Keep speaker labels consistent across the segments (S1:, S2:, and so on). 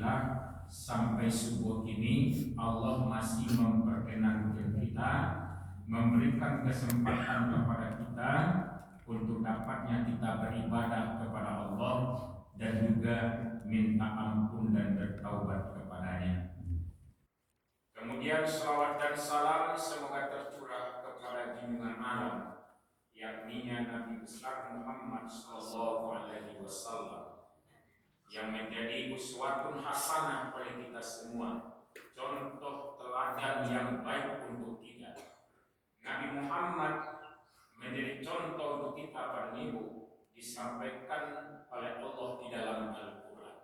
S1: alhamdulillah sampai subuh ini Allah masih memperkenankan kita, memberikan kesempatan kepada kita untuk dapatnya kita beribadah kepada Allah dan juga minta ampun dan bertaubat kepadanya. Kemudian salawat dan salam semoga tercurah kepada junjungan alam, yakni Nabi besar Muhammad sallallahu alaihi wasallam, yang menjadi uswatun hasanah bagi kita semua, contoh teladan yang baik untuk kita. Nabi Muhammad menjadi contoh untuk kita pada ibu, disampaikan oleh Allah di dalam Al-Quran.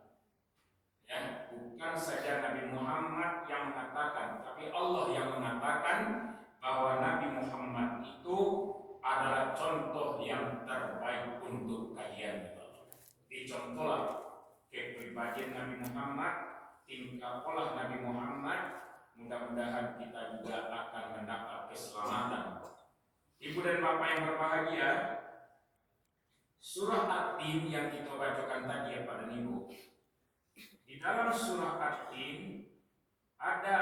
S1: Ya, bukan saja Nabi Muhammad yang mengatakan, tapi Allah yang mengatakan bahwa Nabi Muhammad itu adalah contoh yang terbaik untuk kalian. Dicontohlah kepribadian Nabi Muhammad, tingkah pola Nabi Muhammad, mudah-mudahan kita juga akan mendapat keselamatan. Ibu dan bapak yang berbahagia, surah At-Tin yang kita bacakan tadi ya pada ibu, di dalam surah At-Tin ada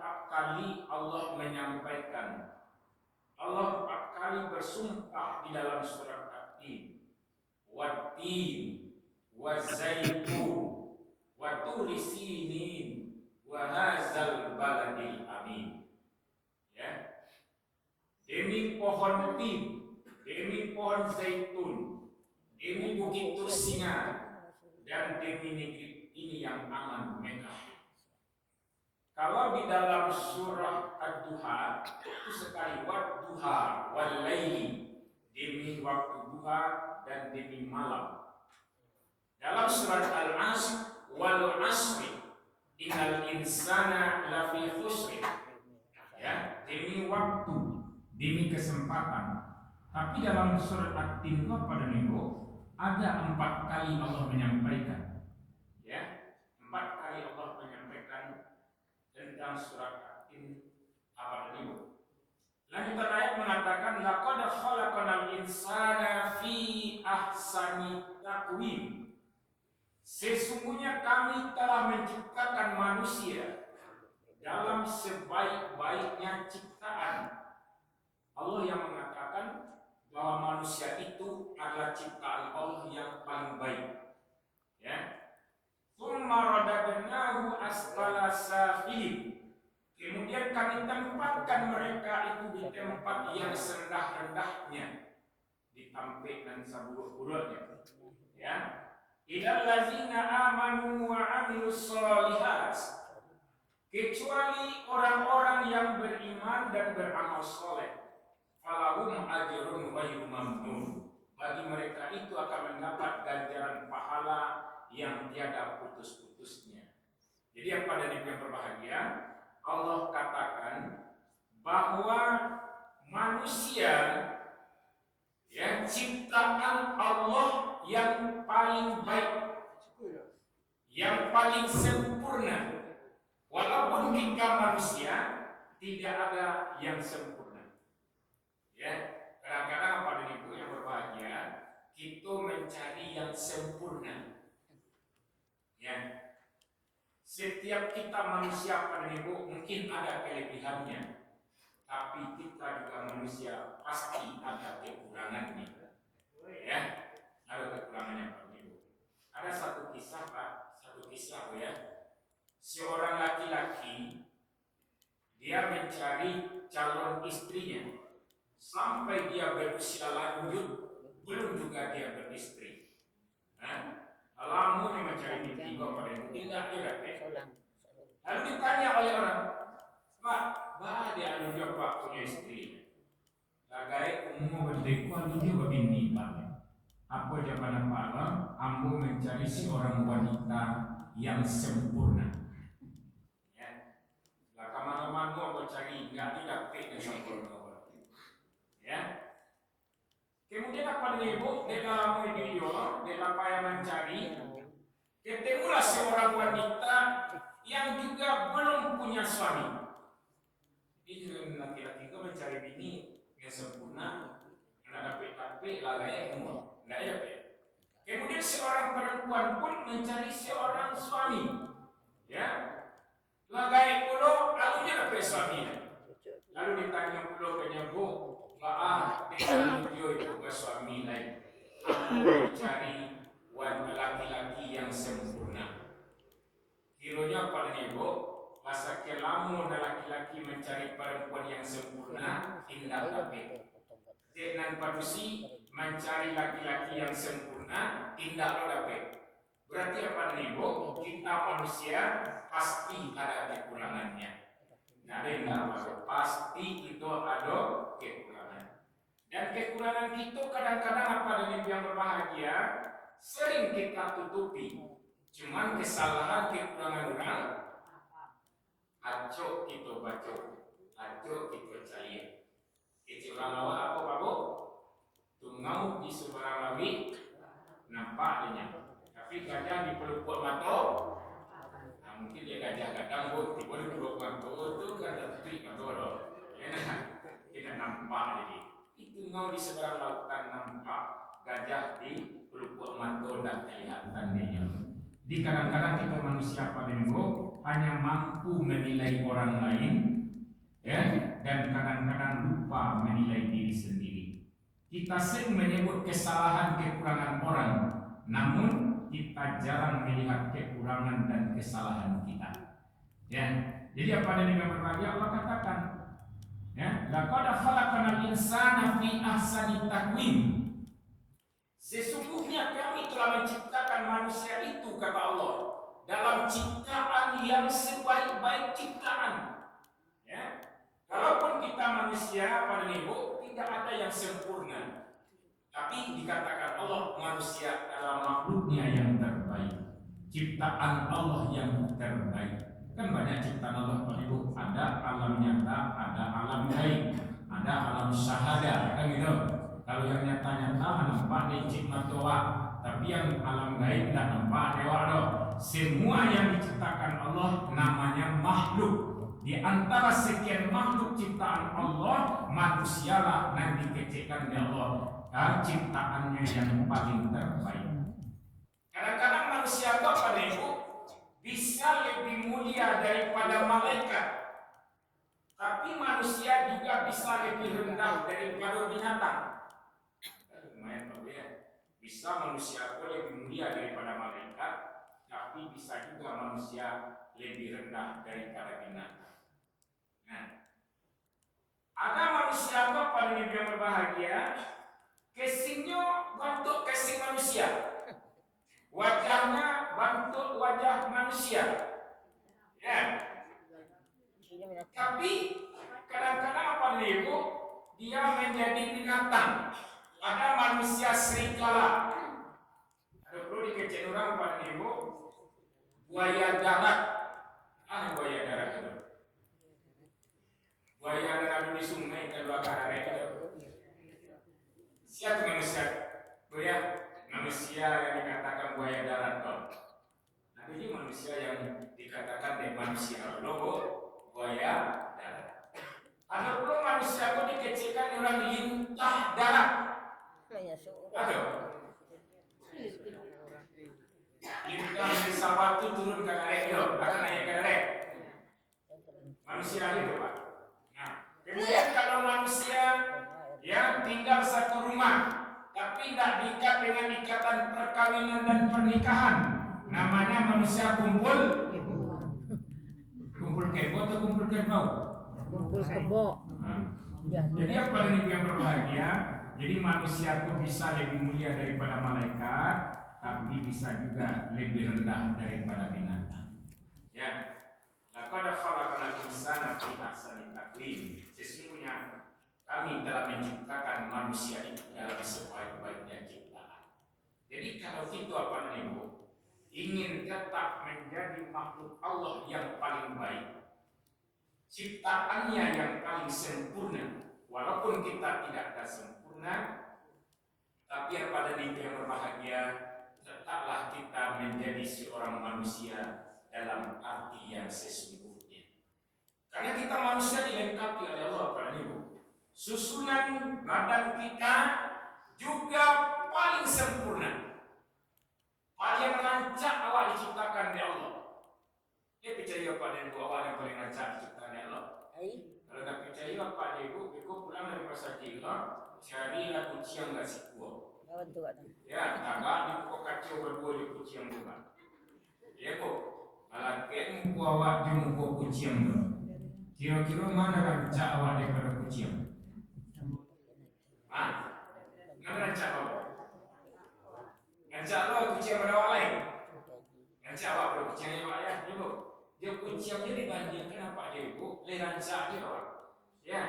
S1: 4 kali Allah menyampaikan, Allah 4 kali bersumpah di dalam surah At-Tin, Wat-Tin, Wa-Zaitun, Wa-Turi Sinin, Wa-Hazal Baladil Amin. Ya. Demi pohon tin, demi pohon zaitun, demi bukit Tursinga, dan demi negeri ini yang aman, Mekah. Kalau di dalam surah Ad-Duha itu sekali Wad-Duha wal-Laili, demi waktu duha dan demi malam. Dalam surat Al-Asr wal-Asri innal insana lafi khusr, ya, demi waktu, demi kesempatan. Tapi dalam surat At-Tin pada minggu ada 4 kali Allah menyampaikan, ya, 4 kali Allah menyampaikan tentang surat At-Tin pada minggu. Lanjutan ayat mengatakan laqad khalaqnal insana fi ahsani taqwim. Sesungguhnya kami telah menciptakan manusia dalam sebaik-baiknya ciptaan. Allah yang mengatakan bahwa manusia itu adalah ciptaan Allah yang paling baik. Ya. Tsumma radadnahu asfala safilin. Kemudian kami tempatkan mereka itu di tempat yang serendah-rendahnya, ditampilkan seburuk-buruknya. Ya. Ilal ladzina amanu wa 'amilus shalihat. Kecuali orang-orang yang beriman dan beramal soleh. Falahum ajrun ghairu mamnun. Bagi mereka itu akan mendapat ganjaran pahala yang tiada putus-putusnya. Jadi yang pada yang berbahagia, Allah katakan bahwa manusia yang ciptaan Allah yang paling baik, yang paling sempurna. Walaupun kita manusia tidak ada yang sempurna. Ya, kadang-kadang pada ibu yang berbahagia, kita mencari yang sempurna. Ya, setiap kita manusia pada ibu mungkin ada kelebihannya, tapi kita juga manusia pasti ada kekurangannya. Ya, ada kekurangannya pada ibu. Ada satu kisah ya. Seorang laki-laki dia mencari calon istrinya sampai dia berusia lanjut belum juga dia beristri. Alamu yang mencari tiga pada itu tidak. Lalu ditanya oleh orang, Pak, dia anu dia Pak punya istri. Lagai umum berdekuan itu begini Pak. Apa jawaban Pak? Ambo mencari seorang wanita yang sempurna. Kemana-mana mau cari nggak didapet yang sempurna. Ya. Kemudian apa nih ibu? Di dalam video, di apa yang mencari, ketemulah seorang wanita yang juga belum punya suami. Jadi laki-laki itu mencari bini yang sempurna, nggak dapet lalai umur, nggak dapet. Kemudian seorang perempuan pun mencari seorang suami. Ya, lagai pulau lalunya dapat suami. Lalu ditanya pulau kanya bu, dengan video itu ke suami lain. Aku mencari wanita laki-laki yang sempurna. Kironya pada ibu, masa kelamu laki-laki mencari perempuan yang sempurna, tindak dapat. Dengan padusi mencari laki-laki yang sempurna, tindak dapat. Berarti apa nih bu? Kita manusia pasti ada kekurangannya. Nah, pasti itu ada kekurangan. Dan kekurangan kita kadang-kadang apa dengan yang berbahagia sering kita tutupi. Cuman kesalahan kekurangan orang, acok kita baca, acok kita cari. Itu orang awak apa bu? Tungau di seberang lawi nampak dia. Tapi gajah di pelupuk mata, nah mungkin dia gajah kadang bu, di pelupuk mata itu gajah trik mata loh. Tidak nampak jadi. Itu ngau di seberang lautan nampak gajah di pelupuk mata dan kelihatan dia. Di kadang-kadang kita manusia paling hanya mampu menilai orang lain, ya, dan kadang-kadang lupa menilai diri sendiri. Kita sering menyebut kesalahan kekurangan orang, namun kita jarang melihat kekurangan dan kesalahan kita. Ya, jadi apa yang berbagi Allah katakan, ya, laqad khalaqnal insana fi ahsani taqwim. Sesungguhnya kami telah menciptakan manusia itu, kata Allah, dalam ciptaan yang sebaik-baik ciptaan. Ya, kalaupun kita manusia pada ibu tidak ada yang sempurna. Tapi dikatakan Allah manusia adalah makhluknya yang terbaik, ciptaan Allah yang terbaik. Kan banyak ciptaan Allah Pak Ibu, ada alam nyata, ada alam gaib, ada alam syahada, kan gitu. Kalau yang nyata-nyata nampak dicipta doa, tapi yang alam gaib tidak nampak dewa doh. Semua yang diciptakan Allah namanya makhluk. Di antara sekian makhluk ciptaan Allah, manusialah yang dikecilkan oleh Allah. Ciptaannya yang paling terbaik. Kadang-kadang manusia itu pada ibu bisa lebih mulia daripada malaikat, tapi manusia juga bisa lebih rendah daripada binatang. Lumayan Pak ya. Bisa manusia itu lebih mulia daripada malaikat, tapi bisa juga manusia lebih rendah daripada binatang. Nah, ada manusia apa paling yang berbahagia? Casingnya bentuk casing manusia, wajahnya bentuk wajah manusia, ya. Tapi kadang-kadang apa nih bu? Dia menjadi binatang. Ada manusia serigala. Ada perlu dikecil orang apa nih bu? Buaya darat. Buaya darat itu. Buaya darat di sungai kalau ada itu. Siapa manusia? Buaya manusia yang dikatakan buaya darat toh. Nah ini manusia yang dikatakan manusia logo buaya darat. Ada pula manusia itu dikecilkan orang lintah darat. Ada. Lintah dari sawah itu turun ke air yo, akan naik ke air. Manusia itu pak. Nah kemudian kalau manusia yang tinggal satu rumah, tapi tidak diikat dengan ikatan perkawinan dan pernikahan, namanya manusia kumpul kebo atau kumpul kerbau? Kumpul kebo. Jadi apa yang berbahagia? Jadi manusia itu bisa lebih mulia daripada malaikat, tapi bisa juga lebih rendah daripada binatang. Ya, laqad khalaqnal insana fi ahsani taqwim. Sesungguhnya kami telah menciptakan manusia itu dalam sebaik-baiknya ciptaan. Jadi kalau itu apa nih bu? Ingin tetap menjadi makhluk Allah yang paling baik, ciptaannya yang paling sempurna, walaupun kita tidak ada sempurna, tapi pada diri yang berbahagia, tetaplah kita menjadi seorang manusia dalam arti yang sesungguhnya. Karena kita manusia dilengkapi oleh Allah pada ibu. Susunan badan kita juga paling sempurna, paling rancak awal diciptakan oleh Allah. percaya pada ibu awal yang paling rancak ciptaan Allah. Kalau tak percaya pada ibu pulang dari pasar tiga, carilah kunci yang nggak sikuah. Ya, tagak di pokok kacau berdua di kunci yang bukan. Ya kok, alaken muku awak di muka kunci yang tu. Kira-kira mana rancak awak daripada kunci yang? Mana rancak awak? Rancak awak kunci yang pada awak lain. Rancak awak pada kunci yang awak ya, ibu. Dia kunci yang dia dibandingkan apa dia ibu? Oleh rancak dia awak. Ya,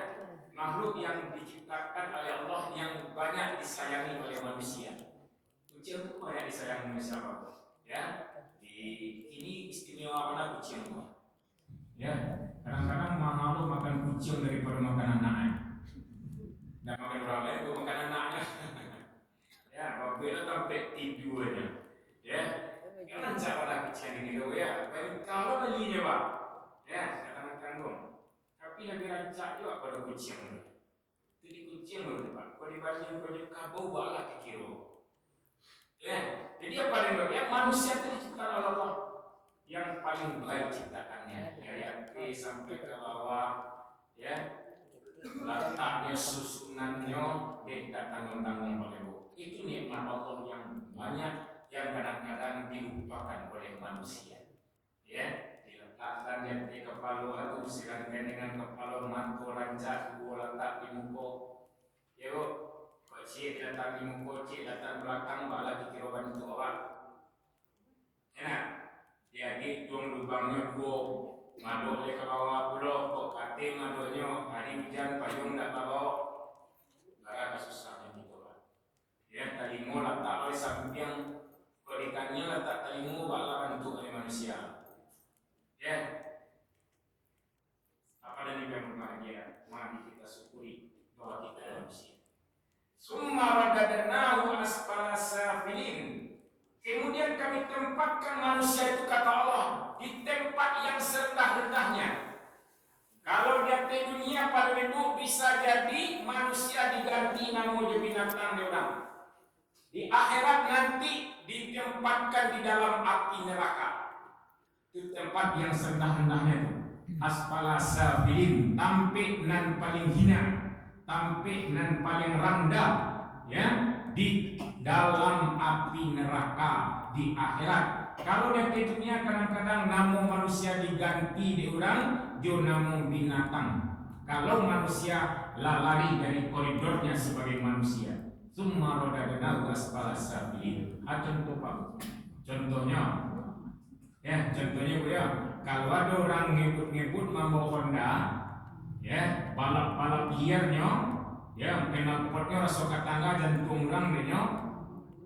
S1: makhluk yang diciptakan oleh Allah yang banyak disayangi oleh manusia. Kucing itu banyak disayangi manusia, ya. Ini istimewa mana kucing itu? Ya, kadang-kadang mahal makan kucing daripada makan anaknya. Dan makan orang lain itu makan anaknya. Ya, apabila sampai tidurnya, ya. Jangan cara kucing ini dulu ya. Kalau belinya pak, ya, kadang-kadang dong. Tapi lebih rancak juga pada kucing itu. Jadi kucing itu pak. Kalau dibanding pada kabau balah kekiro. Ya, jadi yang paling baik, ya manusia itu diciptakan oleh Allah yang paling baik ciptaannya. Dari api sampai ke bawah, ya, letaknya susunannya tidak tanggung-tanggung oleh Allah. Itu nikmat Allah yang banyak yang kadang-kadang dilupakan oleh manusia. Ya, diletakkan yang di kepala atau silakan dengan kepala mantu rancak dua letak di muka. Ya, cik datang di muka, cik datang belakang, bala dikira bantu awak. Enak? Jadi tuang lubangnya dua, maduk le ke bawah pulau, kok kating maduknya, hari hujan payung tak bawa. Gara susahnya gitu lah. Ya, talimu letak oleh samping, berikannya letak talimu bala bantu oleh manusia. Ya. Apa dan yang berbahagia? Mari kita syukuri bahwa kita manusia. Summa radadnahu asfala safilin. Kemudian kami tempatkan manusia itu kata Allah di tempat yang serendah-rendahnya. Kalau dia di dunia pada itu bisa jadi manusia diganti nama dia binatang dia orang. Di akhirat nanti ditempatkan di dalam api neraka. Itu tempat yang serendah-rendahnya itu. Asfala safilin, tampik nan paling hina. Tampik dan paling rendah, ya, di dalam api neraka di akhirat. Kalau di dunia kadang-kadang nama manusia diganti di orang, dia nama binatang. Kalau manusia lari dari koridornya sebagai manusia, summa radadnahu asfala safilin. Contoh pak, contohnya, ya, contohnya ya, kalau ada orang ngebut-ngebut membawa Honda. Ya, balap-balap liarnya, ya, kena potnya rasa katangga jantung orang dia,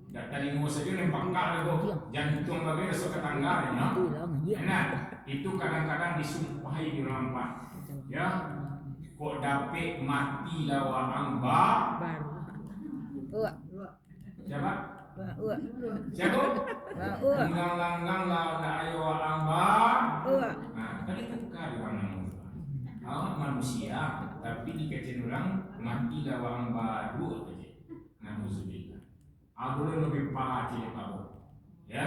S1: dak tadi mau saja nempak kalau jantung bagi rasa katangga dia, nah, itu kadang-kadang disumpahi di rampak, ya, kok dapet mati lawa angba, siapa? Siapa? Langgang lawa ayo angba, nah, tadi tukar orang. Manusia, tapi dikaitkan orang mati lawang baru aja. Nauzubillah. Aku lebih parah ciri kamu. Ya,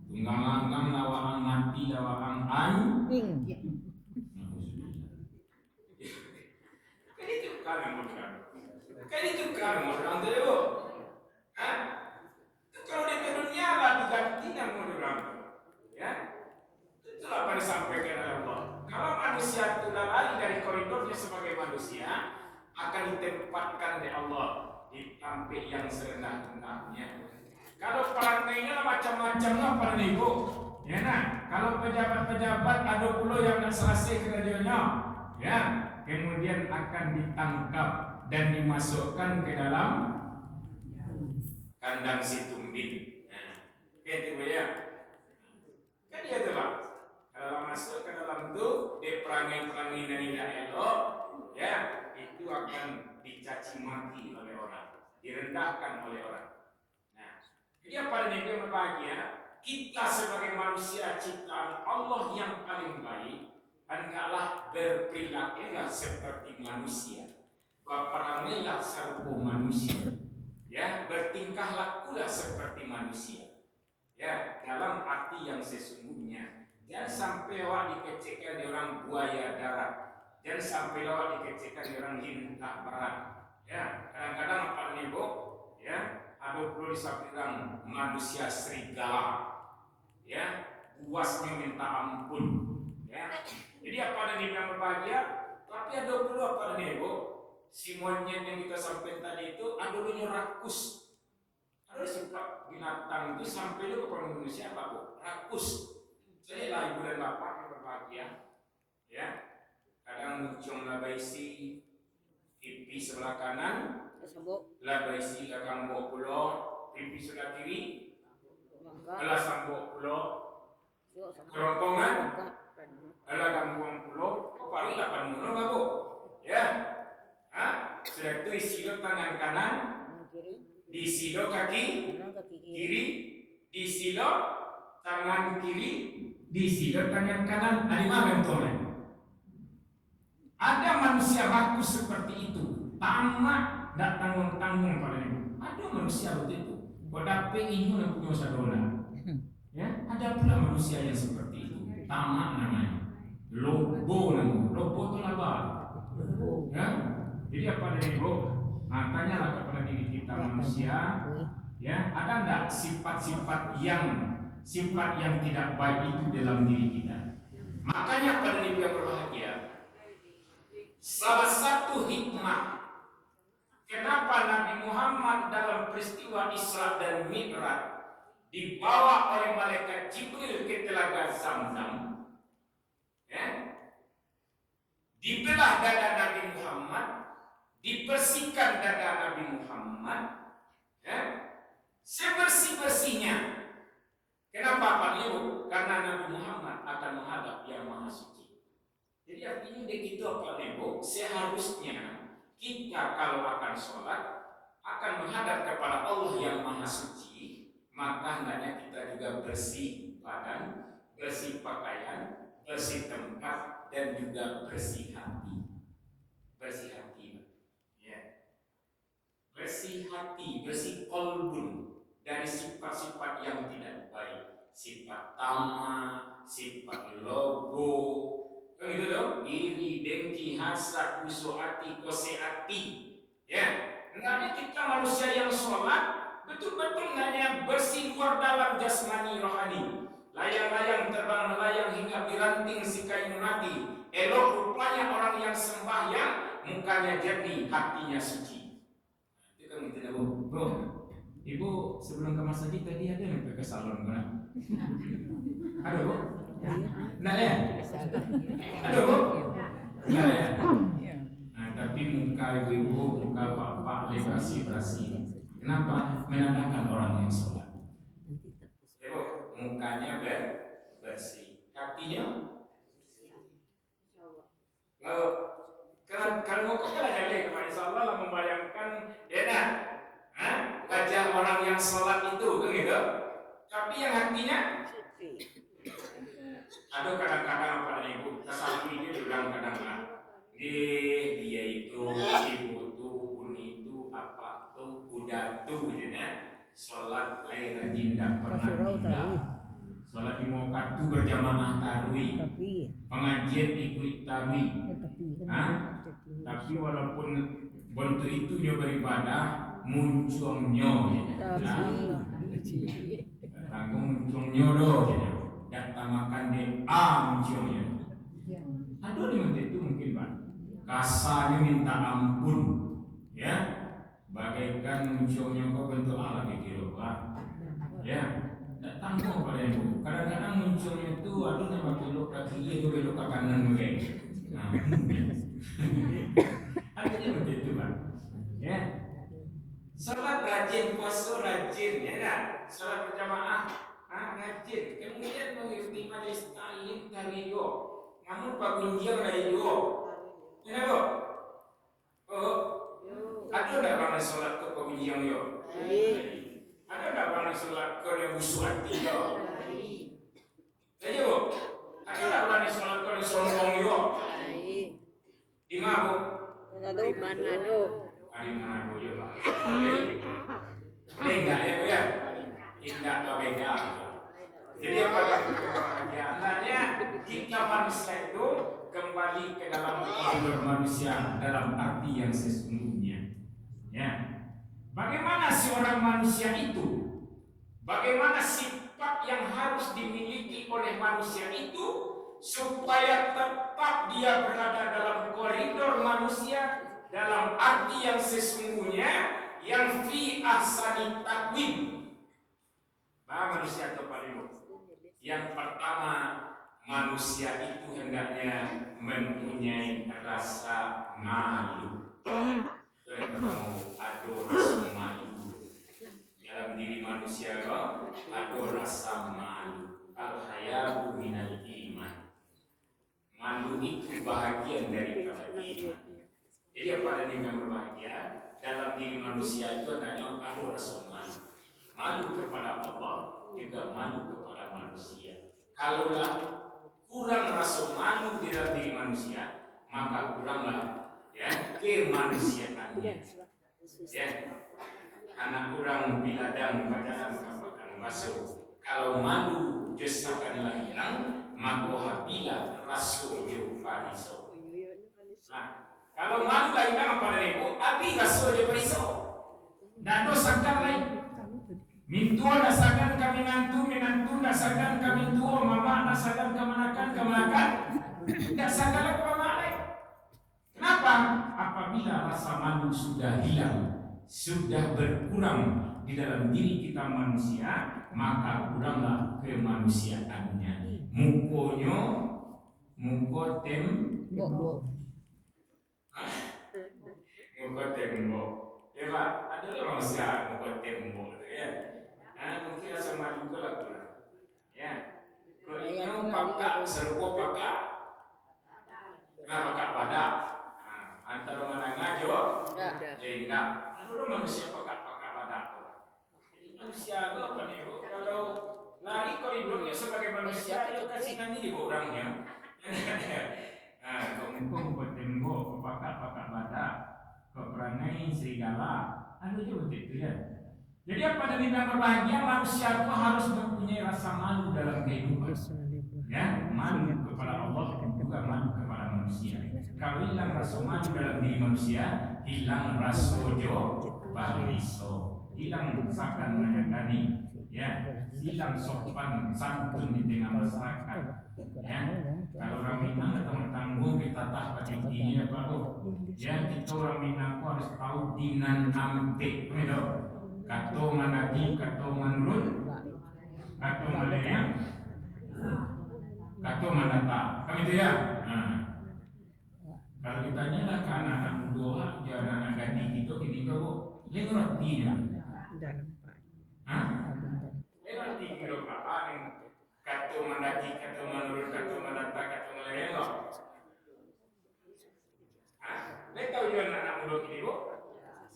S1: tunggang-langgang lawang mati lawang anjing. Nauzubillah. Kan itu kali modal. Kan itu kali modal dulu. Hah? Kalau di dunia lah diganti yang modal. Ya, itu apa disampaikan oleh Allah. Kalau manusia itu lari dari koridornya sebagai manusia, akan ditempatkan oleh Allah di tampik yang serendah-rendahnya. Kalau perantainya macam-macam apa nih bu? Ya nah, kalau pejabat-pejabat ada pula yang tak selesai kerjanya, ya, kemudian akan ditangkap dan dimasukkan ke dalam kandang si tumbin. Nah, itu ya. Kan dia tu lah. Kalau masuk ke dalam itu, perangai-perangai dan tidak elok, ya, itu akan dicaci maki oleh orang, direndahkan oleh orang. Nah, jadi apa yang berbahagia? Kita sebagai manusia ciptaan Allah yang paling baik, hendaklah berperilakulah seperti manusia, berperangailah serupa manusia, ya, bertingkah lakulah seperti manusia, ya, dalam arti yang sesungguhnya. Jangan sampai awak dikecekkan di orang buaya darat. Jangan sampai awak dikecekkan di orang lintah barat. Ya, kadang-kadang apa nih bu? Ya, ada perlu disampaikan manusia serigala. Ya, buasnya minta ampun. Ya, jadi apa nih yang berbahagia? Tapi ada perlu apa nih bu? Si monyet yang kita sampaikan tadi itu ada dulunya rakus. Ada sifat binatang itu sampai dulu kepada manusia apa bu? Rakus. Jadi lah ibu dan bapak yang berbahagia. Ya, kadang muncung labaisi pipi sebelah kanan, labaisi belakang bawah pulau, pipi sebelah kiri, belah sambok pulau, kerongkongan, belah gangguan pulau, paling 8 mulut babu. Ya, sudah itu isidok tangan kanan, disidok kaki kiri, disidok tangan kiri, disidok tangan kanan. Ada mana bentuknya? Ada manusia rakus seperti itu, tamak, tidak tanggung-tanggung padanya. Ada manusia begitu. Kodape ini yang punya sadona. Ya, ada pula manusia yang seperti itu, tamak namanya. Lobo namanya. Lobo itu laba. Ya, jadi apa dari bro? Makanya lah kepada diri kita manusia. Ya, ada enggak sifat yang tidak baik itu dalam diri kita? Makanya pada diri yang berbahagia. Salah satu hikmah kenapa Nabi Muhammad dalam peristiwa Isra dan Mi'raj dibawa oleh malaikat Jibril ke telaga Zamzam, ya, dibelah dada Nabi Muhammad, dibersihkan dada Nabi Muhammad, ya, sebersih-bersihnya. Kenapa Pak Ibu? Karena Nabi Muhammad akan menghadap Yang Maha Suci. Jadi artinya begitu apa Ibu? Seharusnya kita kalau akan sholat akan menghadap kepada Allah yang Maha Suci, maka hendaknya kita juga bersih badan, bersih pakaian, bersih tempat, dan juga bersih hati. Bersih hati, ya. Bersih hati, bersih qalbun dari sifat-sifat yang tidak baik, sifat tamak, sifat logo. Begitu dong, iri, dengki, hasad, busuk hati, kose hati. Ya, hendaknya kita manusia yang sholat betul-betul hanya bersih luar dalam jasmani rohani. Layang-layang terbang melayang hingga diranting si kain mati. Elok rupanya orang yang sembahyang, mukanya jernih, hatinya suci. Itu kan gitu bu. Bro, ibu sebelum ke masjid tadi ada yang ke salon kan? Ada bu? Nah ya, aduh bu, nah ya. Nah, tapi muka ibu, muka bapak bersih. Kenapa? Menandakan orang yang sholat. Ya bu, mukanya bersih, kakinya. Kalau mukanya jadi kepada Insya Allah membayangkan, ya wajah orang yang sholat itu, begitu. Tapi yang hatinya. Aduh kadang-kadang pada ibu kesalahan ini bilang kadang-kadang dia itu ibu tuh uni itu apa tuh udah tuh gitu ya, sholat lain rajin tak pernah tinggal, sholat di mokat tuh berjamaah tarawih, pengajian ikut tarawih, tapi walaupun bentuk itu dia beribadah muncungnya tanggung muncungnya doh gitu. Makan di muncungnya. Aduh itu mungkin Pak. Kasarnya minta ampun, ya. Bagaikan muncungnya kau bentuk Allah gitu Pak. Ya. Tak tanggung pada ibu. Kadang-kadang muncungnya itu aduh nama belok kaki dia belok ke kanan begini. Nah, akhirnya begitu Pak. Ya. Salat rajin, puasa rajin, ya kan? Salat berjamaah. Rajin, kemudian mengikuti majelis ta'lim dari yo. Namun Pak Gunjir dari yo. Kenapa? Oh, ada enggak bang sholat ke Pak Gunjir yo? Ada enggak bang sholat ke yang busuati yo? Jadi bu, ada enggak bang sholat ke yang sombong yo? Di mana bu? Manado. Di Manado yo Pak. Boleh enggak ya bu ya? Tidak berbeda. Jadi apa kebahagiaannya kita manusia itu kembali ke dalam koridor manusia dalam arti yang sesungguhnya. Ya. Bagaimana seorang manusia itu? Bagaimana sifat yang harus dimiliki oleh manusia itu supaya tetap dia berada dalam koridor manusia dalam arti yang sesungguhnya yang fi ahsani taqwim. Manusia itu paling yang pertama, manusia itu hendaknya mempunyai rasa malu. Ketemu ada rasa malu dalam diri manusia, ada rasa malu. Al-haya'u minal iman. Malu itu bahagian daripada iman. Jadi apa yang berbahagia dalam diri manusia itu hendaknya ada rasa malu. Malu kepada Allah, juga malu kepada manusia. Kalaulah kurang rasa malu di dalam diri manusia, maka kuranglah kemanusiaannya. Ya, anak kurang biladang padahal kapakan masuk. Kalau malu jesakanlah hilang, maka habila rasul pariso. Nah, kalau malu lah hilang apa dari ibu, abi rasul pariso. Dan dosa lain. Mintua nasakan kami menantu nasakan kami tua, mama nasakan kemanakan, nasakan kemana. Kenapa? Apabila rasa malu sudah hilang, sudah berkurang di dalam diri kita manusia, maka kuranglah kemanusiaannya. Mukonya, mukotem, mukotembo. Ya Pak, ada manusia mukotembo, ya. Mungkin rasa malu juga lah kurang. Ya, kalau pakak serupa pakak, pakak badak. Antara mana ngajo, enggak. Ada manusia pakak badak. Manusia apa nih? Kalau lari koridornya sebagai manusia, itu kasihkan diri orangnya. Kalau buat tembok, pakak badak, perangai serigala, ada juga begitu ya. Jadi apa dari yang berbahagia manusia itu harus mempunyai rasa malu dalam kehidupan. Ya, malu kepada Allah juga malu kepada manusia. Kalau hilang rasa malu dalam diri manusia, hilang rasa pariso, hilang sakan menyadari, ya, hilang sopan santun di tengah masyarakat. Ya, kalau orang Minang atau tanggung kita tak pada intinya apa tuh? Ya, kita orang Minang harus tahu dinan ampe, betul. Kato managi, kato manurut, kato malaya, kato manata. Kami itu ya. Kalau ditanya lah ke anak-anak muda, ya anak-anak gadis itu, kita kok lengrot dia. Lengrot dia kira apa? Kato managi, kato manurut, kato manata, kato malaya enggak? Lekau juga anak-anak muda ini kok?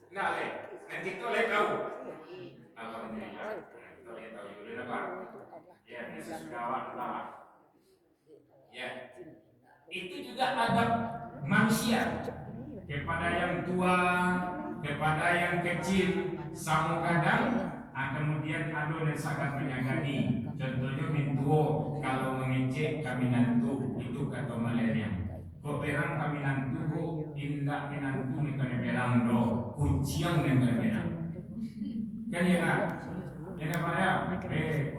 S1: Enggak le. Nanti kau lekau. Alhamdulillah. Kita lihat tahu juga apa? Ya, sekawan lah. Ya, itu juga adab manusia kepada yang tua, kepada yang kecil, sama kadang. Kemudian ada yang sangat menyangani. Contohnya mintuo kalau mengecek kami nantu itu kata malaria. Kau perang kami nantu, indah minantu ni kami perang do, kuciang ni kami perang. Kan ya nak, ya apa ya?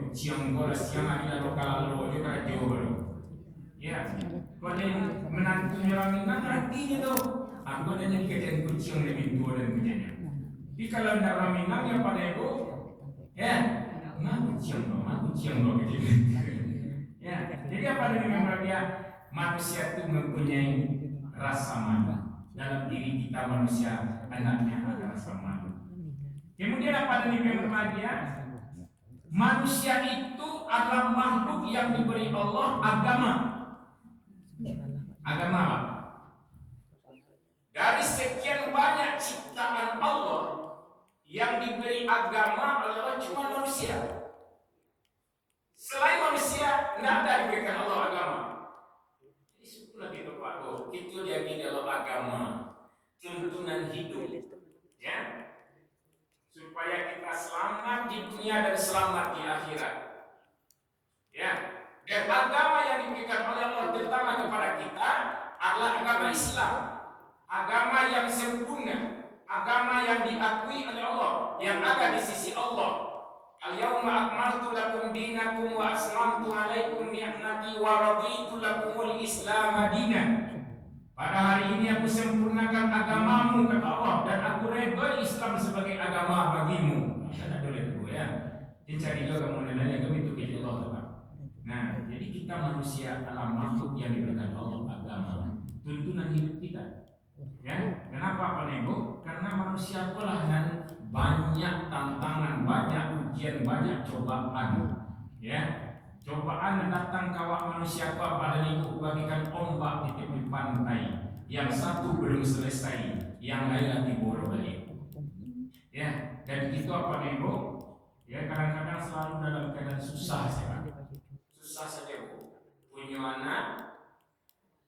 S1: Kuciang bola siang hari lalu kalau juga jauh. Ya, kalau menantu orang Minang artinya tu, aku ada yang kerjaan kuciang lebih tua dan kerjanya. Tapi kalau tidak orang Minang yang pada itu, ya, kuciang lo kerjanya. Ya, jadi apa dengan dia? Manusia itu mempunyai rasa malu. Dalam diri kita manusia, anaknya ada rasa malu. Kemudian apa yang berbahagia? Manusia itu adalah makhluk yang diberi Allah agama. Agama apa? Dari sekian banyak ciptaan Allah yang diberi agama adalah cuma manusia. Selain manusia, tidak ada diberikan Allah agama. Jadi syukurlah kita Pak, itu jadi dalam agama, tuntunan hidup, ya. Supaya kita selamat di dunia dan selamat di akhirat. Ya, dan agama yang diberikan diberikan oleh Allah terutama kepada kita adalah agama Islam, agama yang sempurna, agama yang diakui oleh Allah, yang ada di sisi Allah. Al-yawma akmaltu lakum dinakum wa aslamtu alaikum ni'mati wa raditu lakumul Islam dinan. Pada hari ini aku sempurnakan agamamu, kata Allah, dan aku redha Islam sebagai agama bagimu. Tidak boleh itu ya. Dicari juga kamu nilainya kami itu kepada Allah, Pak. Nah, jadi kita manusia alam makhluk yang diberikan Allah agama, tuntunan hidup kita. Ya, kenapa Pak Nego? Karena manusia pula dan banyak tantangan, banyak ujian, banyak cobaan. Ya, cobaan datang kawak manusia Pak Nego bagikan ombak di tepi pantai. Yang satu belum selesai, yang lain lagi baru balik. Ya, dan itu apa Nego? Ya, kadang-kadang selalu dalam keadaan susah saya. Susah saja Bu. Punya anak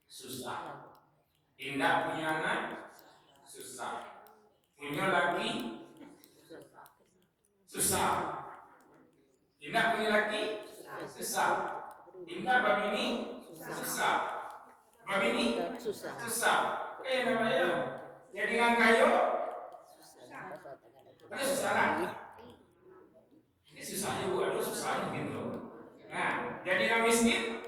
S1: susah. Tidak punya anak susah. Punya laki susah. Tidak punya laki susah. Tidak babini susah. Babini susah. Namanya jadi dengan kayu ini susah kan? Ini susahnya Bu, aduh susahnya gitu. Nah, jadi orang miskin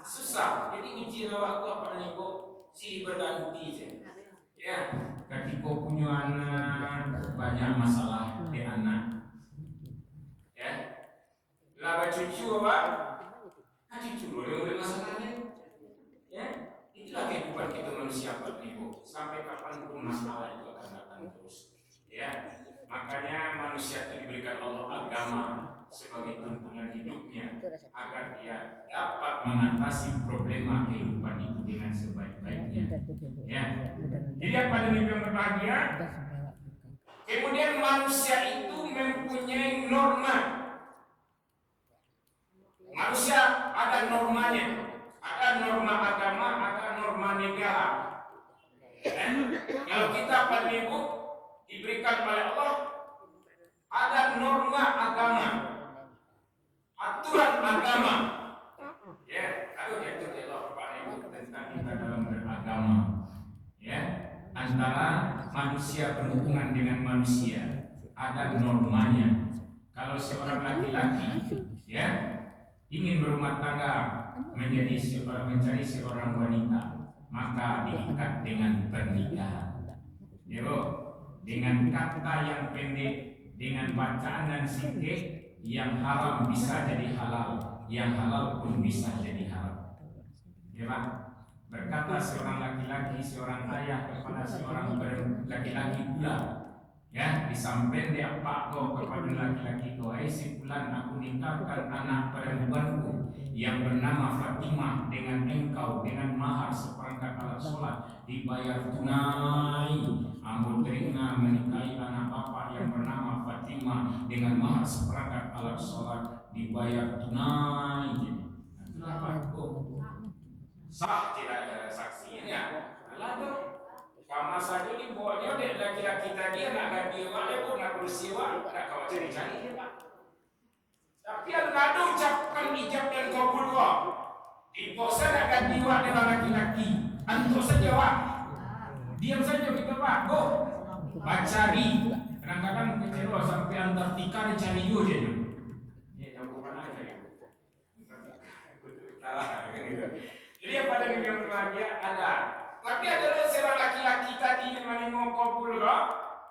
S1: susah. Jadi uji lawak itu apa namanya Bu? Si berganti saja. Ya, ketika punya anak banyak masalah di anak. Ya, laba cucu apa? Cucu boleh masalahnya. Ya, itulah kehidupan kita manusia Pak Ibu. Sampai kapanpun masalah itu akan datang terus. Ya, makanya manusia itu diberikan Allah agama sebagai tuntunan hidupnya agar dia dapat mengatasi problema kehidupan itu dengan sebaik-baiknya. Ya. Jadi apa demi yang berbahagia? Kemudian manusia itu mempunyai norma. Manusia ada normanya, ada norma agama, ada norma negara. Kalau kita pada ibu diberikan oleh Allah ada norma agama, aturan agama. Ya, kalau dia itu Pak Ibu tentang kita dalam beragama. Ya, antara manusia berhubungan dengan manusia ada normanya. Kalau seorang laki-laki ya ingin berumah tangga mencari seorang wanita, maka diikat dengan pernikahan. Ya, dengan kata yang pendek, dengan bacaan dan sikap yang haram bisa jadi halal, yang halal pun bisa jadi haram. Ya Pak, berkata seorang laki-laki, seorang ayah kepada seorang laki-laki pula, ya disampaikan dia Pak kau kepada laki-laki kau, si bulan aku nikahkan anak perempuanku yang bernama Fatimah dengan engkau dengan mahar seperangkat alat sholat dibayar tunai. Ambo terima menikahi anak bapak yang bernama Fatimah dengan mahar seperangkat alat sholat dibayar tunai. Itulah Pak. Sah tidak ada saksinya. Lalu kama saja dibawanya oleh laki-laki tadi anak dia boleh pun nak bersiwa nak kau cari-cari dia Pak. Tapi yang ngadu ucapkan ijab dan kabul kok. Di bosan akan diwa dengan laki-laki. Antuk saja Pak. Diam saja kita Pak. Go. Cari. Kadang-kadang kecewa sampai Antartika dicari yo je. Ya jauh mana aja. Jadi yang pada yang berbahagia ada. Tapi ada seorang laki-laki tadi yang menengok kabul kok.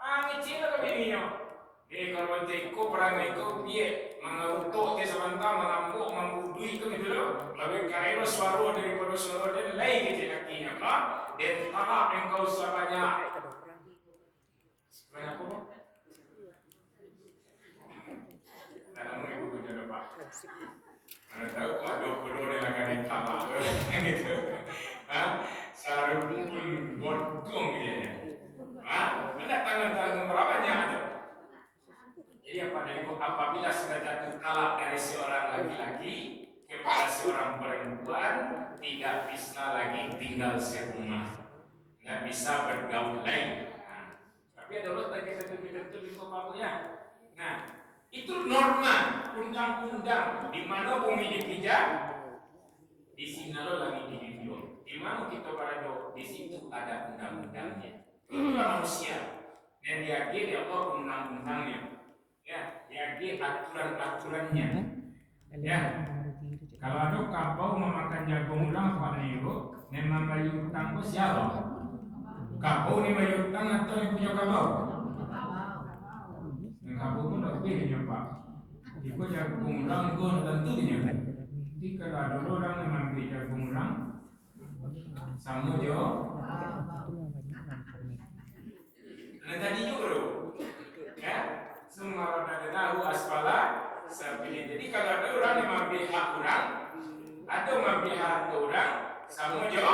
S1: Ngecil ke bininya. Kalau teko perang itu dia mengutuk dia sebentar mengamuk membudui itu gitu loh. Lebih kaya suara daripada suara dia lain kecil lakinya kan. Dan tahap engkau sebanyak. Banyak apa? Dalam ibu kerja Pak. Anda tahu kok 20 orang akan ditambah gitu. Sarung pun bodong dia. Ada tangan-tangan berapanya ada. Jadi apabila sudah jatuh talak dari seorang laki-laki kepada seorang perempuan, tidak bisa lagi tinggal serumah, tidak bisa bergaul lain. Tapi ada orang tadi betul itu papunya. Nah, itu norma undang-undang di mana bumi dipijak, di sinalo langit di video. Di mana kita berada di situ ada undang-undangnya. Itulah manusia. Dan diagih Allah undang-undangnya. Ya, diagih aturan-aturannya. Ya. Kalau ada kapau memakan jagung ulang Pak Nero, memang bayu utang ko siapa? Kapau ni bayu utang atau yang punya kapau? Yang kapau pun tak pilih Pak. Jika jagung ulang ko tentu dia. Jadi kalau ada orang yang ambil jagung ulang, sama dia. Nah tadi juga ya, semua orang ada tahu asfala sabili. Jadi kalau ada orang yang ambil hak orang, ada mengambil hak orang, sama dia.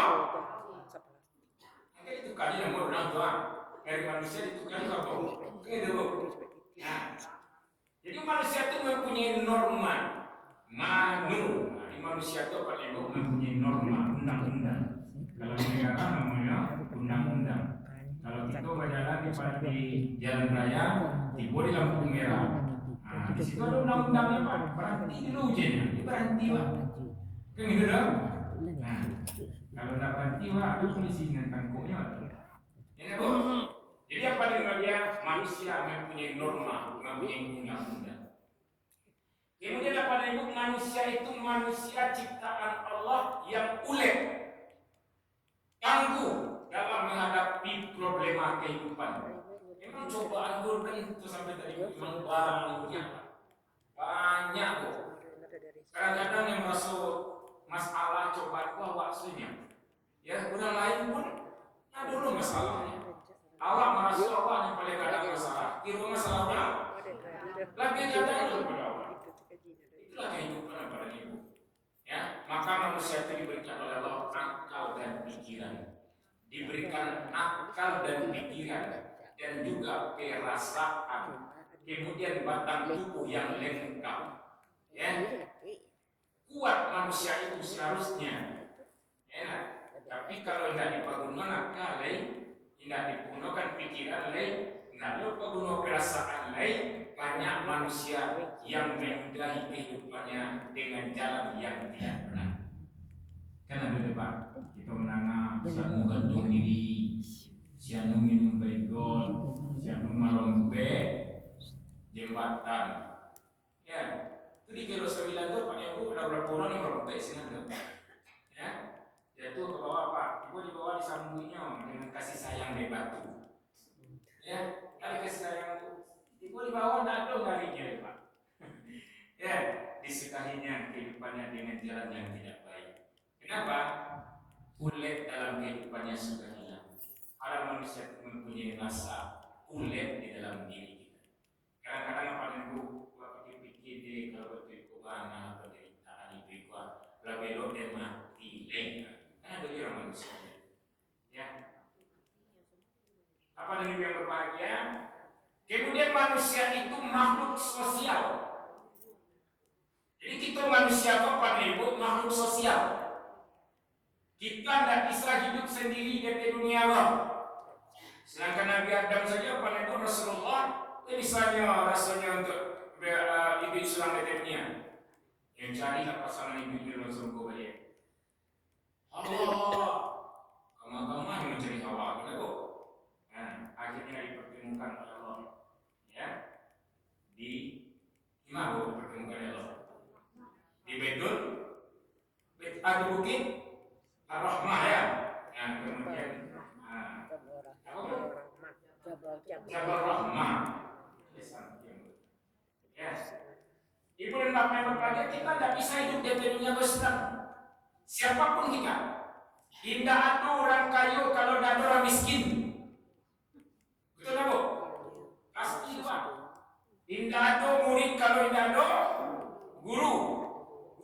S1: Maka itu kali nama orang tua dari manusia ditukar apa? Gitu. Nah, jadi manusia itu mempunyai norma, di manusia itu apa yang mempunyai norma, undang-undang. Kalau negara namanya undang-undang. Kalau kita berjalan di jalan raya, tiba di lampu merah. Nah, di situ ada undang-undangnya Pak. Berhenti dulu ujiannya, berhenti Pak. Kan gitu dong? Nah, kalau tak berhenti Pak, ada polisi dengan tangkuknya. Ya Bu. Jadi apa dia manusia mempunyai norma, mempunyai undang-undang. Kemudian apa itu manusia itu manusia ciptaan Allah yang ulet, tangguh dalam menghadapi problema kehidupan. Memang cobaan kan itu sampai tadi memang banyak kok. Kadang-kadang yang masuk masalah cobaan itu awak aslinya. Ya, orang lain pun ada dulu masalahnya. Awak merasa awak yang paling kadang masalah. Kira masalah orang lebih kadang daripada awak. Itulah kehidupan pada ibu. Ya, maka manusia itu diberikan oleh Allah akal dan pikiran. Diberikan akal dan pikiran dan juga perasaan. Kemudian batang tubuh yang lengkap. Ya. Kuat manusia itu seharusnya. Ya. Tapi kalau tidak dipergunakan akal, tidak digunakan pikiran, tidak digunakan perasaan, banyak manusia yang menyudahi kehidupannya dengan jalan yang tidak benar. Kan ada debat, kita menangah sianu gantung diri, sianu minum baygon, sianu marong jembatan. Ya, itu di kilo 9 itu Pak Ibu ada berapa orang yang merobek sini ada. Ya, jatuh ke bawah Pak, Ibu di bawah disambunginya dengan kasih sayang dari batu. Ya, ada kasih sayang itu. Ibu di bawah tidak ada larinya Pak. Ya, disekahinya kehidupannya dengan jalan yang tidak baik. Kenapa? Ulet dalam kehidupannya sudah hilang. Kalau manusia mempunyai rasa ulet di dalam diri kita. Kadang-kadang apa yang pikir-pikir dia kalau berkekuatan atau penderitaan itu kalau belok dia mati lengkap. Karena bagi orang manusia. Ya. Apa yang berbahagia? Kemudian manusia itu makhluk sosial. Jadi kita manusia apa Ibu makhluk sosial. Kita tidak bisa hidup sendiri di dunia Allah. Sedangkan Nabi Adam saja pada itu Rasulullah misalnya rasanya untuk ibu Islam di dunia yang cari pasangan ibu dalam surga balik. Allah, kamu yang mencari Hawa, kenapa? Nah, akhirnya dipertemukan oleh Allah. Ya, di mana dipertemukan oleh Allah? Di Bedul, ada bukit. Ar-Rahmah ya. Yang kemudian Jabal Rahmah. Ya. Ibu dan bapak yang berbahagia, kita tidak bisa hidup di dunia bersenang. Siapapun kita. Tidak ada orang kaya kalau tidak ada orang miskin. Betul tak Bu? Pasti itu Pak. Tidak ada murid kalau tidak ada guru.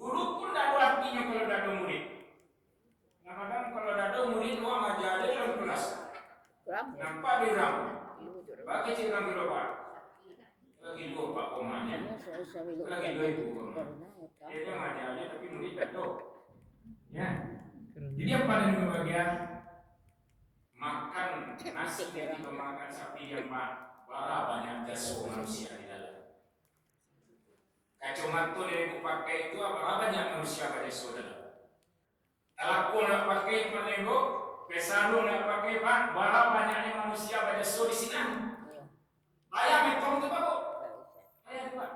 S1: Guru pun tidak ada artinya kalau tidak ada murid. Kadang kalau ada murid doang aja ada dalam kelas. Nampak di ram. Bagi cerita di luar. Lagi 2 Pak komanya. Lagi 2 ibu. Dia aja tapi murid tak tahu. Ya. Jadi apa yang berbahagia? Makan nasi dari pemakan sapi yang bara banyak jasa manusia di dalam. Kacamata yang dipakai itu apa banyak manusia pada saudara. Aku nak pakai penego, pesalu nak pakai pak, bara banyaknya manusia pada di sini. Ayam metong tu pak, ayam pak.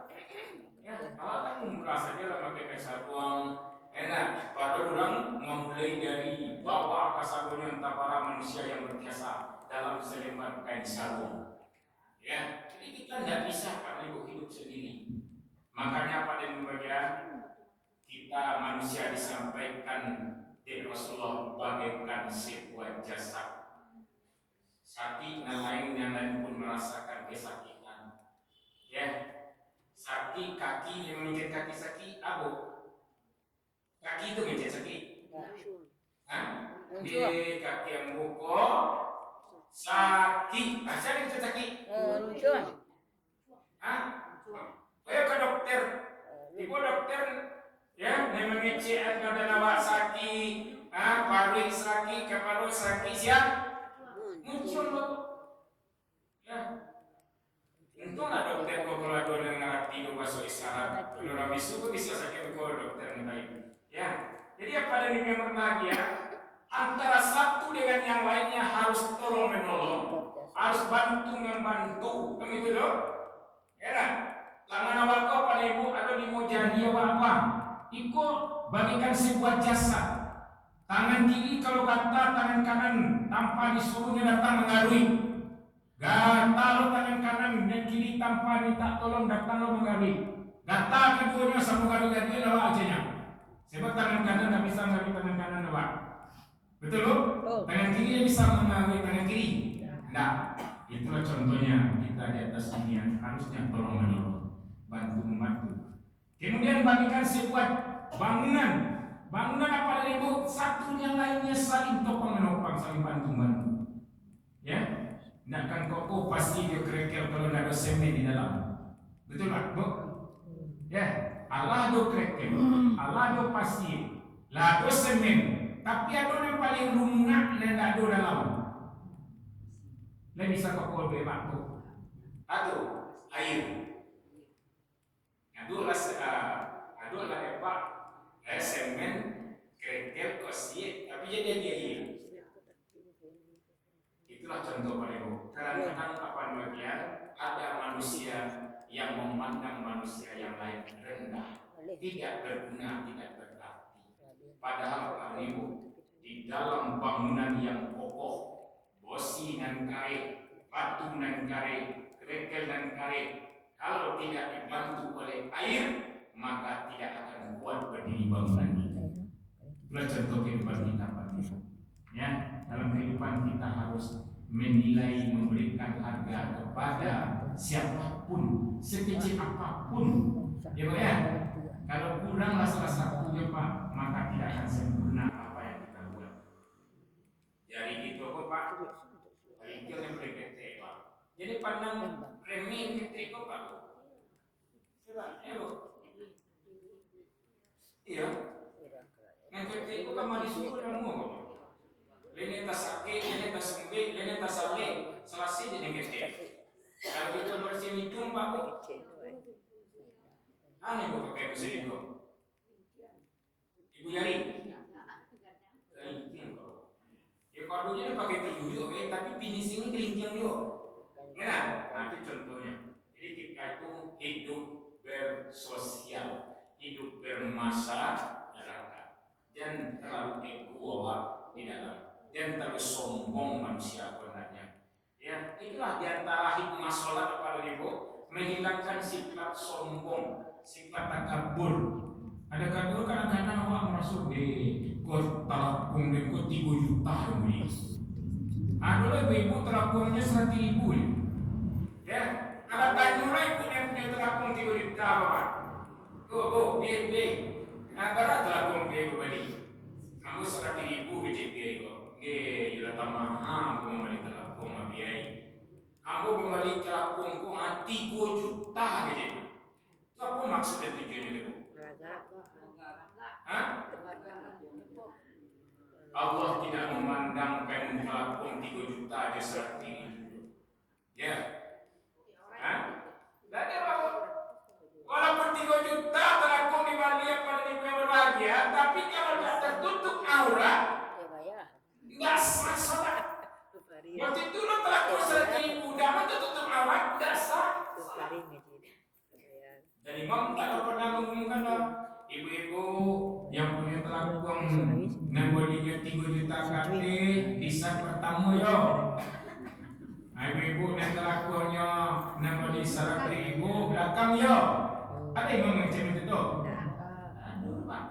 S1: Ya, kalau kamu merasa dia lah pakai pesaluang enak, pada orang memulai dari bawah ke sabunnya entah para manusia yang berjasa dalam selembar kain sarung. Ya, jadi kita tidak bisa pada hidup sendiri. Makanya pada bagian kita manusia disampaikan di Rasulullah bagaikan sebuah jasad. Sakit dan lain pun merasakan kesakitan. Ya, sakit kaki yang menginjak kaki sakit, abu. Kaki itu menginjak sakit. Di kaki yang bukok sakit. Asal itu sakit. Ayo ke dokter. Ibu dokter ya, memang ngecek ada nawak sakit, paru sakit, kepala sakit siap. Muncul loh. Ya. Untunglah dokter kalau ada yang ngerti itu bahasa isyarat. Kalau habis itu bisa sakit kalau dokter mengenai. Ya. Jadi apa yang berbahagia antara satu dengan yang lainnya harus tolong menolong, harus bantu membantu, begitu loh. Ya. Tangan awal kau pada ibu atau di mau jadi apa? Ikut bagikan sebuah jasa. Tangan kiri kalau gatal, tangan kanan tanpa disuruhnya datang mengarui. Gatal tangan kanan dan kiri tanpa minta tolong datang lo mengarui. Gatal keduanya sama mengarui dari lawa aja. Sebab tangan kanan tidak bisa mengarui tangan kanan lawa. Betul lo? Tangan kiri bisa mengarui tangan kiri. Nah, itulah contohnya kita di atas dunia harusnya tolong menolong. Bantu membantu. Kemudian bagikan sebuah bangunan. Bangunan apa dari ibu? Satu yang lainnya saling topang menopang, saling bantu. Ya, tidak akan kokoh pasti dia kerekel kalau tidak ada semen di dalam. Betul tak, bu? Ya, Allah ada kerekel, Allah ada pasti, lah ada semen. Tapi ada yang paling lunak dan tidak ada dalam. Dia bisa kokoh bebas tu. Atau air. Adulah hebat, semen, kerikil, kosi, tapi jadi dia. Itulah contoh paling. Kadang-kadang apa bagian ada manusia yang memandang manusia yang lain rendah, tidak berguna, tidak berarti. Padahal paling di dalam bangunan yang kokoh, bosi dan karet, batu dan karet, kerikil dan karet. Kalau tidak dibantu oleh air, maka tidak akan kuat berdiri bangunan itu. Itulah contoh kehidupan kita, Pak. Ya, dalam kehidupan kita harus menilai, memberikan harga kepada siapapun, sekecil apapun. Ya, Pak ya. Kalau kuranglah salah satunya, Pak, maka tidak akan sempurna apa yang kita buat. Jadi gitu, Pak. Itu yang berkete, Pak. Jadi pandang remeh ketika Pak. Iya. Yang ketika kan disuruh kamu. Lene tasake, lene tasumbe, lene tasale, selasi jadi ketika. Kalau kita bersih hitung Pak. Aneh kok pakai bersih hitung. Ibu Yari. Ya kadonya pakai tujuh, tapi finishingnya kelincang juga. Ya, nanti contohnya. Jadi kita itu hidup bersosial, hidup bermasyarakat, dan terlalu ego di dalam, dan terlalu sombong manusia sebenarnya. Ya, itulah diantara hikmah sholat kepada ibu, menghilangkan sifat sombong, sifat takabur. Ada kadang kadang awak merasa kau talakung dan kau 3 juta ini. Ada ibu talakungnya 100.000 ya. Ya, kalau tanya mulai punya telapung 3 juta Bapak. Go, biar. Agak telapung biar kembali. Kamu 100.000 BJP kok. Gila tamah, aku kembali telapung biaya. Aku kembali telapung ku 3 juta BJP. Apa maksudnya tujuannya itu? Allah tidak memandangkan telapung 3 juta aja 100.000. Ya. Jadi walaupun 3 juta telakung di Bali pada ibu yang berbahagia, tapi kalau tidak tertutup aurat nanggolinya 3 juta kate bisa pertama yo. Ibu dan kelakuannya nanggoli 100.000 belakang yo. Ada yang macam itu tuh. Aduh pak.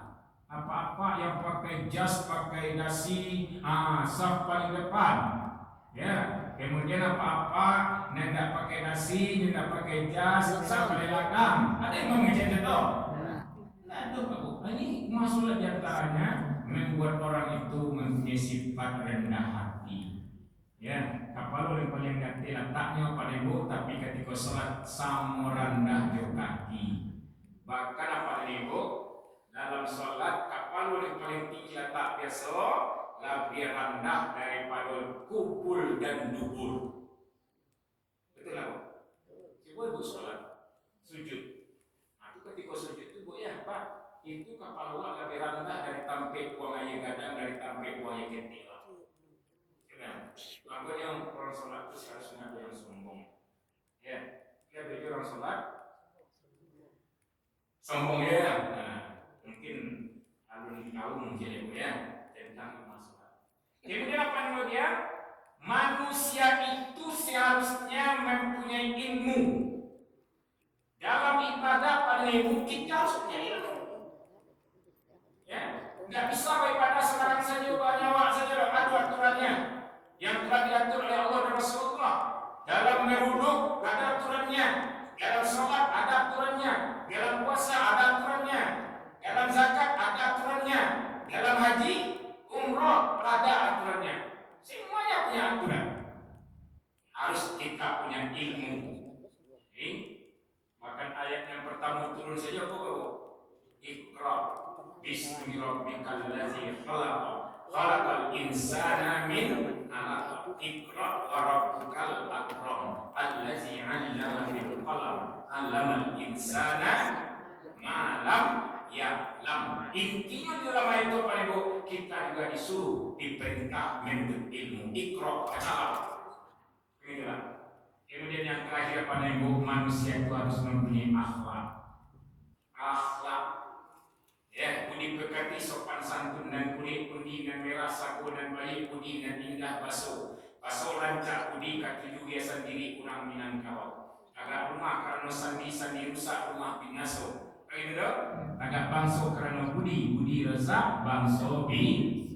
S1: Apa-apa yang pakai jas, pakai dasi, saf paling depan. Ya, kemudian apa-apa tidak pakai dasi, tidak pakai jas, saf paling belakang. Ada yang macam itu tuh. Aduh Pak, ini masalah diantaranya membuat orang itu mempunyai sifat rendah hati. Ya, kapal yang paling ganti letaknya pada ibu, tapi ketika sholat sama rendah jo kaki. Bahkan apa ibu? Dalam sholat kapal yang paling tinggi letak biasa lebih rendah daripada kubul dan dubur. Betul lah, coba ibu sholat sujud. Ketika sujud itu bu ya pak, itu kapal uang lebih rendah dari tampil uang ayah gadang, dari tampil uang ayah ketil. Makanya yang orang sholat itu seharusnya ada yang sombong. Ya, kita bagi orang sholat sombong ya. Nah, mungkin alun tahu mungkin ya bu ya tentang masalah. Kemudian apa yang dia? Manusia itu seharusnya mempunyai ilmu. Dalam ibadah pada ibu kita harus punya ilmu. Ya, nggak bisa beribadah sekarang saja banyak saja ada aturannya yang telah diatur oleh Allah dan Rasulullah. Dalam meruduk ada aturannya, dalam sholat ada aturannya, dalam puasa ada aturannya, dalam zakat ada aturannya, dalam haji, umroh ada aturannya. Semuanya punya aturan. Harus kita punya ilmu. Bahkan ayat yang pertama turun saja kok Iqra bismi rabbikal ladzi khalaq khalaqal insana min 'alaq Iqra wa rabbukal akram allazi 'allama bil qalam 'allamal insana ma lam ya'lam. Intinya dalam ayat itu Pak Ibu, kita juga disuruh diperintah menuntut ilmu. Iqra bacalah. Inilah. Kemudian yang terakhir pada ibu, manusia itu harus mempunyai akhlak. Akhlak, ya, budi pekerti, sopan santun dan kulit pundi dan merah saku dan baik budi dan indah basuh. Basuh rancak budi kaki juga sendiri kurang minangkau. Agak rumah karena sandi rusak rumah binaso. Begitu dong? Agak bangso karena budi rezak bangso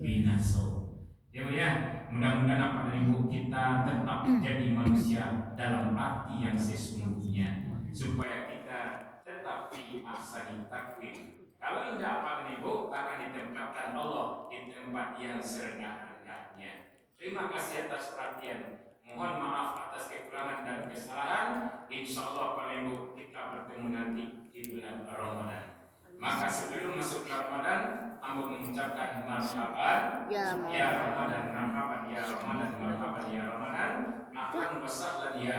S1: binaso. Ya. Mudah-mudahan apa ibu kita tetap jadi manusia dalam arti yang sesungguhnya, supaya kita tetap diasani takwim. Kalau tidak apa ibu akan ditempatkan Allah di tempat yang serendah-rendahnya. Terima kasih atas perhatian. Mohon maaf atas kekurangan dan kesalahan. Insya Allah Pak Ibu kita bertemu nanti di bulan Ramadan. Maka sebelum masuk ke Ramadan, Ambo mengucapkan marhaban ya Ramadan, marhaban ya Ramadan, marhaban ya Ramadan, akan besar ya